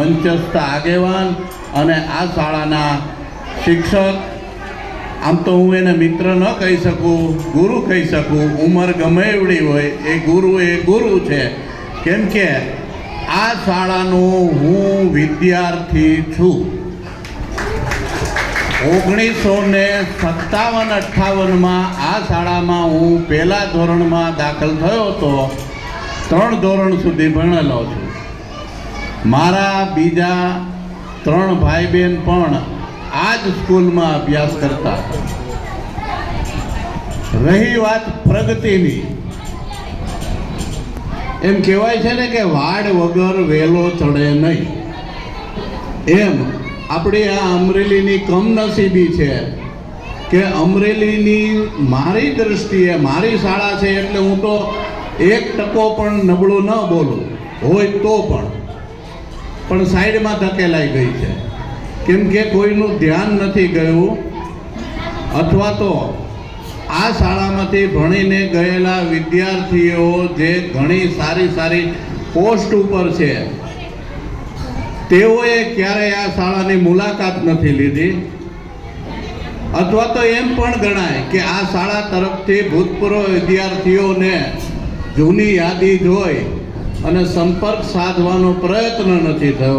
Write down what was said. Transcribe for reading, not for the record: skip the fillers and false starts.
મંચસ્થ આગેવાન અને આ શાળાના શિક્ષક, આમ તો હું એને મિત્ર ન કહી શકું, ગુરુ કહી શકું, ઉંમર ગમે એવડી હોય, એ ગુરુ છે. કેમ કે આ શાળાનો હું વિદ્યાર્થી છું. 1957-58માં આ શાળામાં હું પહેલા ધોરણમાં દાખલ થયો હતો. 3 ધોરણ સુધી ભણેલો છું. મારા બીજા 3 ભાઈ બહેન પણ આ જ સ્કૂલમાં અભ્યાસ કરતા. રહી વાત પ્રગતિની, એમ કહેવાય છે ને કે વાડ વગર વેલો ચડે નહીં. એમ આપણી આ અમરેલીની કમનસીબી છે કે અમરેલીની મારી દૃષ્ટિએ મારી શાળા છે એટલે હું તો 1% પણ નબળું ન બોલું, હોય તો પણ સાઈડમાં ધકેલાઈ ગઈ છે. કેમ કે કોઈનું ધ્યાન નથી ગયું, અથવા તો આ શાળામાંથી ભણીને ગયેલા વિદ્યાર્થીઓ જે ઘણી સારી પોસ્ટ ઉપર છે તેઓએ ક્યારેય આ શાળાની મુલાકાત નથી લીધી. અથવા તો એમ પણ ગણાય કે આ શાળા તરફથી ભૂતપૂર્વ વિદ્યાર્થીઓને જૂની યાદી જોઈ અને સંપર્ક સાધવાનો પ્રયત્ન નથી થયો.